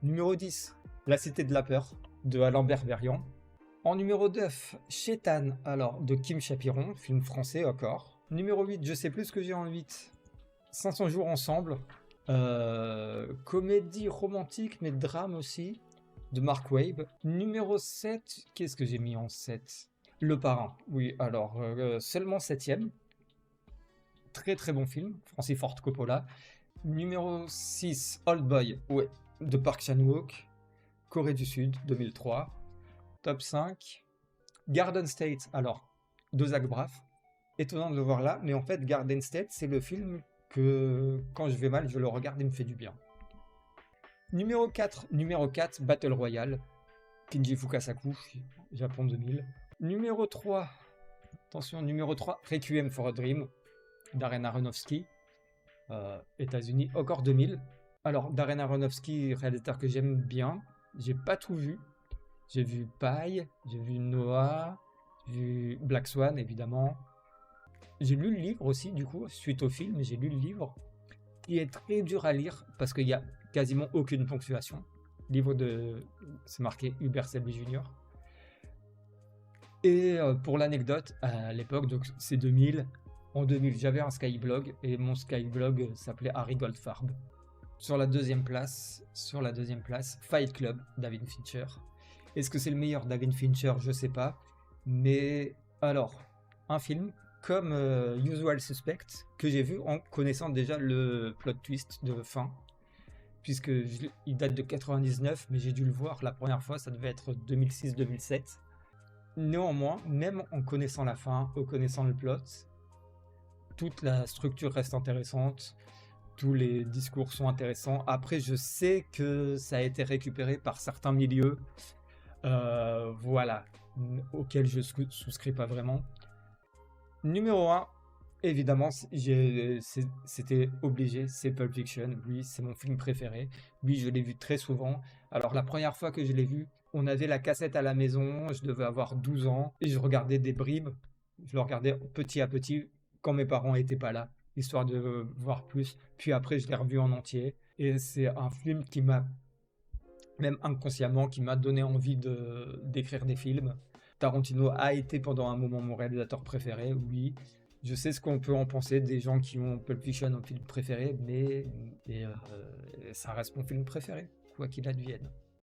Numéro 10, La Cité de la Peur, de Alain Berberian. En numéro 9, Chétan, alors de Kim Chapiron, film français encore. Numéro 8, je sais plus ce que j'ai en 8. 500 jours ensemble. Comédie romantique, mais drame aussi, de Mark Waid. Numéro 7, qu'est-ce que j'ai mis en 7? Le Parrain, oui, alors seulement 7ème. Très très bon film, Francis Ford Coppola. Numéro 6, Old Boy, ouais, de Park Chan-wook. Corée du Sud, 2003. Top 5, Garden State, alors, de Zach Braff. Étonnant de le voir là, mais en fait, Garden State, c'est le film que quand je vais mal, je le regarde et me fait du bien. Numéro 4, Battle Royale, Kinji Fukasaku, Japon 2000. Numéro 3, attention, numéro 3, Requiem for a Dream, Darren Aronofsky, États-Unis, encore 2000. Alors, Darren Aronofsky, réalisateur que j'aime bien, j'ai pas tout vu. J'ai vu Pi, j'ai vu Noah, j'ai vu Black Swan, évidemment. J'ai lu le livre aussi, du coup, suite au film, j'ai lu le livre, qui est très dur à lire, parce qu'il n'y a quasiment aucune ponctuation. Livre de... c'est marqué Hubert Selby Jr. Et pour l'anecdote, à l'époque, donc c'est 2000, en 2000, j'avais un Skyblog, et mon Skyblog s'appelait Harry Goldfarb. Sur la deuxième place, Fight Club, David Fincher. Est-ce que c'est le meilleur David Fincher? Je sais pas. Mais alors, un film comme Usual Suspect, que j'ai vu en connaissant déjà le plot twist de fin, puisque il date de 99, mais j'ai dû le voir la première fois, ça devait être 2006-2007. Néanmoins, même en connaissant la fin, en connaissant le plot, toute la structure reste intéressante. Tous les discours sont intéressants. Après, je sais que ça a été récupéré par certains milieux, voilà, auxquels je souscris pas vraiment. Numéro 1, évidemment, c'était obligé, c'est Pulp Fiction. Oui, c'est mon film préféré. Oui, je l'ai vu très souvent. Alors, la première fois que je l'ai vu, on avait la cassette à la maison, je devais avoir 12 ans, et je regardais des bribes. Je le regardais petit à petit, quand mes parents n'étaient pas là, histoire de voir plus. Puis après, je l'ai revu en entier. Et c'est un film qui m'a, même inconsciemment, qui m'a donné envie d'écrire des films. Tarantino a été pendant un moment mon réalisateur préféré, oui. Je sais ce qu'on peut en penser des gens qui ont Pulp Fiction en film préféré, mais ça reste mon film préféré, quoi qu'il advienne.